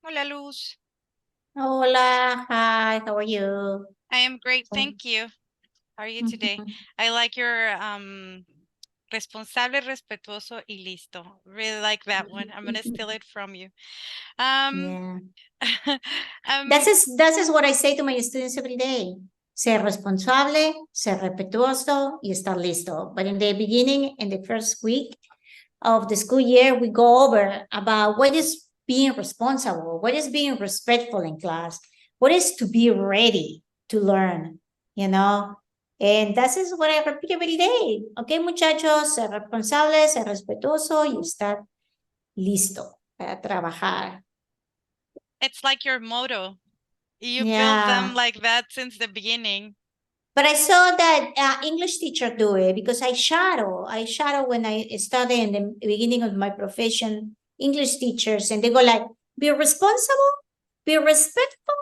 Hola, Luz. Hola, hi, how are you? I am great, Oh, thank you. How are you today? mhm. I like your responsable, respetuoso y listo. Really like that one. I'm gonna steal it from you. Um, Yeah, um, that is what I say to my students every day. Ser responsable, ser respetuoso y estar listo. But in the beginning, in the first week of the school year, we go over about what is being responsible, what is being respectful in class, what is to be ready to learn, you know? And that is what I repeat every day. Okay, muchachos, ser responsable, ser respetuoso y estar listo para trabajar. it's like your motto. You build them Yeah. like that since the beginning. But I saw that English teacher do it because I shadow when I study in the beginning of my profession, English teachers, and they go like, be responsible, be respectful,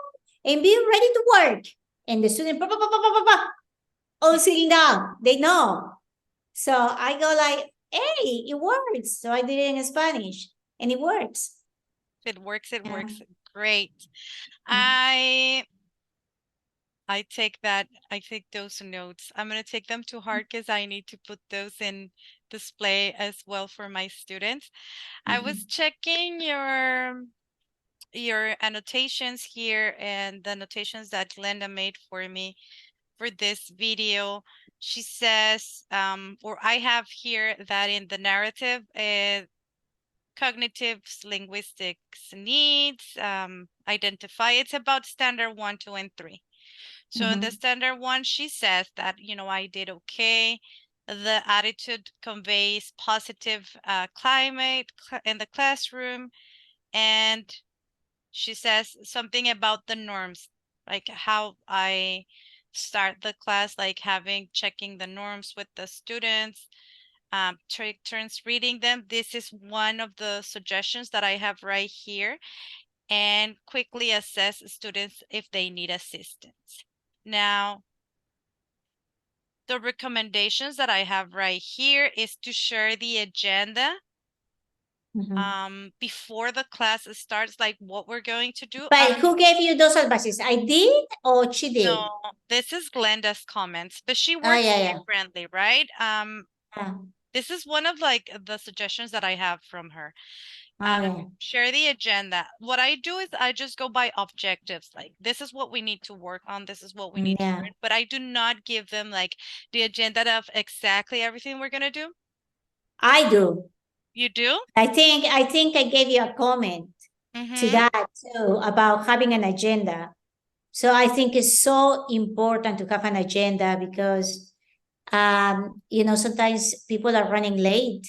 and be ready to work. And the student, all sitting down, they know. So I go like, hey, it works. So I did it in Spanish, and it works. It works, it Yeah. works. Great. I I take that, I take those notes. I'm gonna take them to heart because I need to put those in display as well for my students. I was Mhm. checking your annotations here and the annotations that Glenda made for me for this video. She says, or I have here that in the narrative, cognitive linguistics needs, identify. It's about standard 1, 2, and 3. So in the Mhm. standard 1, she says that, I did okay. The attitude conveys positive climate in the classroom. And she says something about the norms, like how I start the class, like checking the norms with the students, take turns reading them. This is one of the suggestions that I have right here, and quickly assess students if they need assistance. Now, the recommendations that I have right here is to share the agenda Mhm. before the class starts, like what we're going to do. But who gave you those advices? I did or she No, did? this is Glenda's comments, but she Oh, works yeah, yeah. differently, right? Yeah. This is one of like the suggestions that I have from her. Okay. Share the agenda. What I do is I just go by objectives. Like, this is what we need to work on. This is what we need to Yeah. learn. But I do not give them like the agenda of exactly everything we're gonna do. I do. You do? I think I gave you a comment to Mm-hmm. that too about having an agenda. So I think it's so important to have an agenda because sometimes people are running late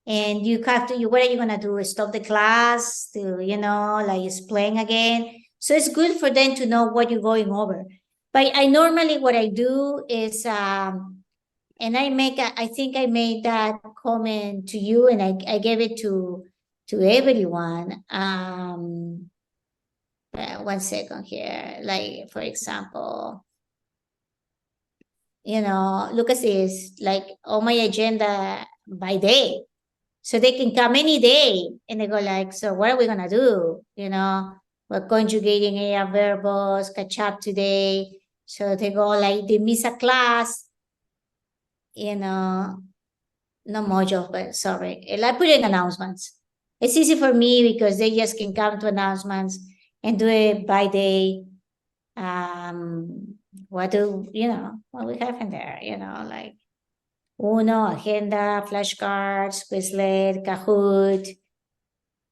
and you have to you what are you gonna do? Stop the class to, like explain again. So it's good for them to know what you're going over. But I normally what I do is and I think I made that comment to you and I gave it to everyone. 1 second here. Like for example, look at this, like on my agenda by day. So they can come any day and they go like, so what are we gonna do? We're conjugating AR verbs, catch up today. So they go like they miss a class, you know, no mojo, but sorry. I put in announcements. It's easy for me because they just can come to announcements and do it by day. What we have in there, like Uno, agenda, flashcards, Quizlet, Kahoot,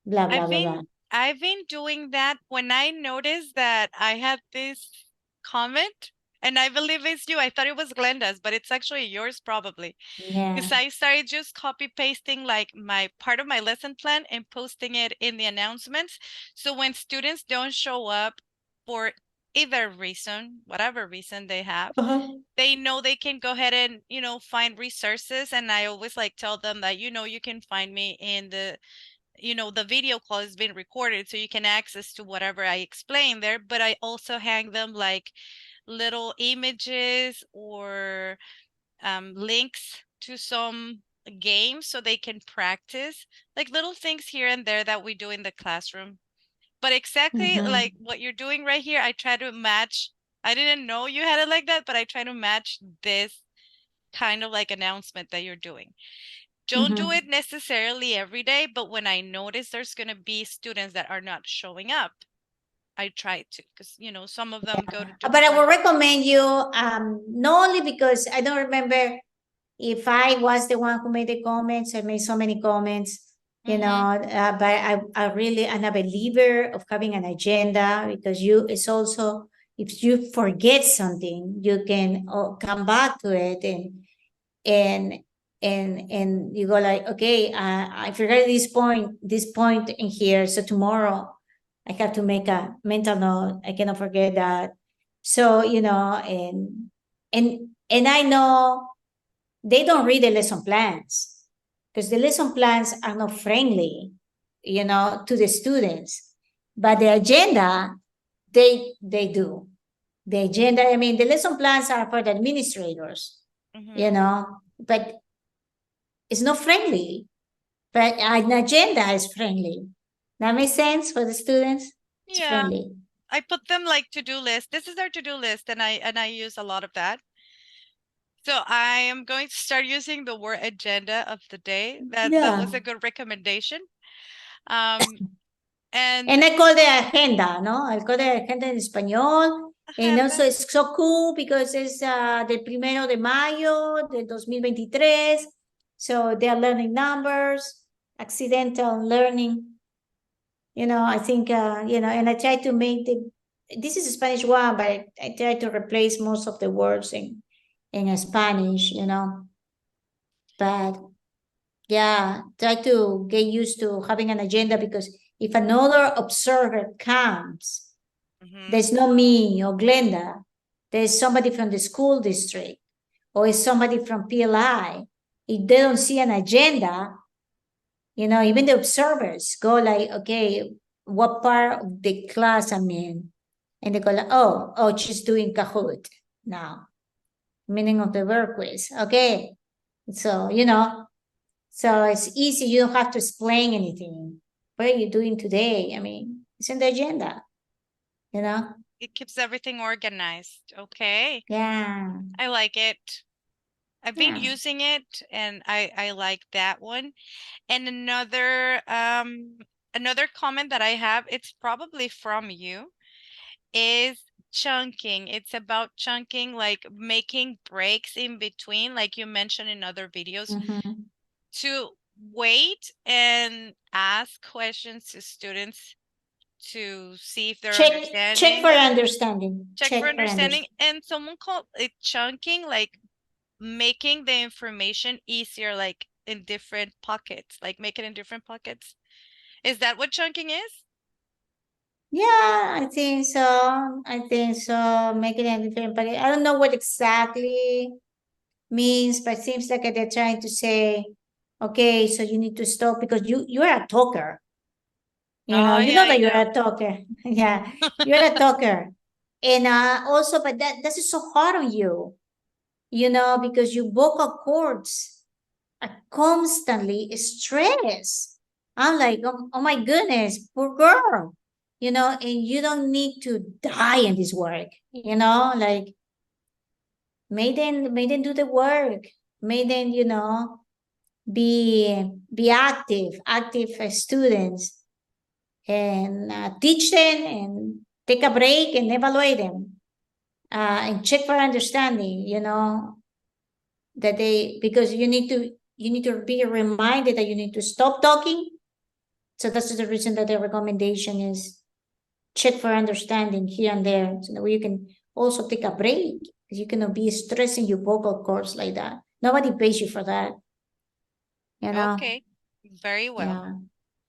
blah, blah, I've blah, blah. been I've been doing that when I noticed that I had this comment, and I believe it's you. I thought it was Glenda's, but it's actually yours probably. Yeah. Because I started just copy pasting like my part of my lesson plan and posting it in the announcements. So when students don't show up for either reason, whatever reason they have, Uh-huh. they know they can go ahead and, find resources. And I always like tell them that, you can find me in the video call is being recorded, so you can access to whatever I explain there. But I also hang them like little images or links to some games so they can practice, like little things here and there that we do in the classroom. But exactly like what you're doing right here, I try to match. I didn't know you had it like that, but I try to match this kind of like announcement that you're doing. Don't do it necessarily every day, but when I notice there's going to be students that are not showing up, I try to, because some of them go to But I would different. recommend you, not only because I don't remember if I was the one who made the comments. I made so many comments, but I really am a believer of having an agenda, because it's also, if you forget something, you can come back to it, and you go like, okay, I forgot this point in here, so tomorrow I have to make a mental note. I cannot forget that. So and I know they don't read the lesson plans, because the lesson plans are not friendly, to the students. But the agenda, they do. The agenda, I mean, the lesson plans are for the administrators, but it's not friendly. But an agenda is friendly. That makes sense for the students? It's Yeah, friendly. I put them like to-do list. This is our to-do list, and I use a lot of that. So I am going to start using the word agenda of the day. That Yeah. was a good recommendation. Um, and And I call the agenda, ¿no? I call the agenda en español. And agenda. also it's so cool because it's del 1 de mayo del 2023. So they're learning numbers, accidental learning. I think, and I try to make this is a Spanish one, but I try to replace most of the words in Spanish, But yeah, try to get used to having an agenda, because if another observer comes, there's no me or Glenda, there's somebody from the school district, or is somebody from PLI. If they don't see an agenda, even the observers go like, okay, what part of the class I'm in? And they go like, oh, she's doing Kahoot now, meaning of the verb quiz. Okay. So, so it's easy. You don't have to explain anything. What are you doing today? I mean, it's in the agenda, you know? It keeps everything organized. Okay. Yeah. I like it. I've been Yeah. using it, and I like that one. And another comment that I have, it's probably from you, is chunking. It's about chunking, like making breaks in between, like you mentioned in other videos, to wait and ask questions to students to see if they're Check for understanding, understanding. check for Check for understanding. understanding. And someone called it chunking, like making the information easier, like in different pockets, like make it in different pockets. Is that what chunking is? Yeah, I think so. I think so. Making a different, but I don't know what exactly means, but it seems like they're trying to say, okay, so you need to stop because you're a talker. Oh You yeah, know I that you're know. a talker. Yeah, you're a talker. And also, but that is so hard on you, because your vocal cords are constantly stressed. I'm like, oh my goodness, poor girl. And you don't need to die in this work, like make them do the work. Make them, be active students, and teach them and take a break and evaluate them, and check for understanding, that because you need to be reminded that you need to stop talking. So that's the reason that the recommendation is check for understanding here and there, so that you can also take a break, because you cannot be stressing your vocal cords like that. Nobody pays you for that, you know. Okay, very well. Yeah.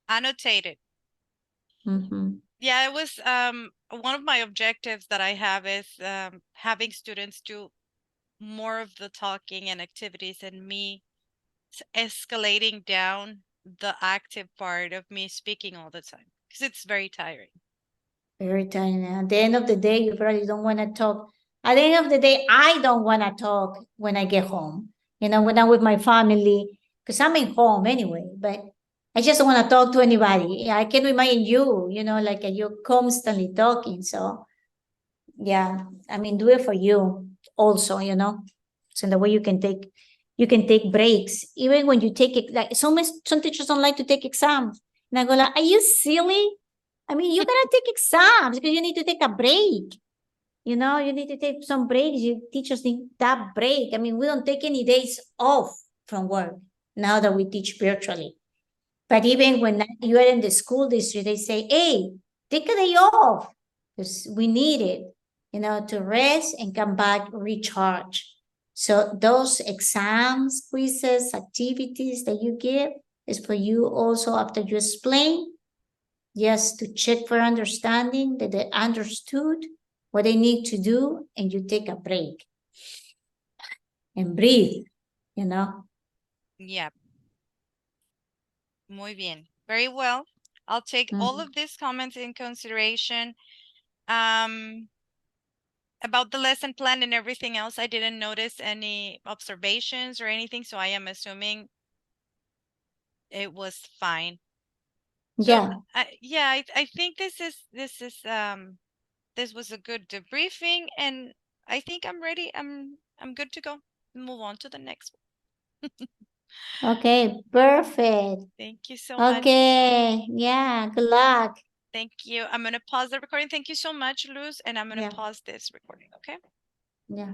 Annotated. Yeah, it was one of my objectives that I have is having students do more of the talking and activities, and me escalating down the active part of me speaking all the time, because it's very tiring. Very tiny. At the end of the day, you probably don't want to talk. At the end of the day, I don't want to talk when I get home. When I'm with my family, because I'm in home anyway, but I just don't want to talk to anybody. I can imagine you, like you're constantly talking. So yeah, I mean, do it for you also, so the way you can take breaks, even when you take it. Like some teachers don't like to take exams, and I go like, "Are you silly? I mean, you gotta take exams because you need to take a break. You need to take some breaks. You teachers need that break. I mean, we don't take any days off from work now that we teach virtually. But even when you are in the school district, they say, hey, take a day off because we need it, to rest and come back recharge. So those exams, quizzes, activities that you give is for you also after you explain, just to check for understanding that they understood what they need to do, and you take a break and breathe. Yeah. Muy bien. Very well. I'll take all of these comments in consideration. About the lesson plan and everything else, I didn't notice any observations or anything, so I am assuming it was fine. So Yeah. I think this was a good debriefing, and I think I'm ready. I'm good to go. Move on to the next one. Okay, perfect. Thank you so much. Okay, yeah, good luck. Thank you. I'm gonna pause the recording. Thank you so much, Luz, and I'm gonna Yeah, pause this recording, okay? yeah.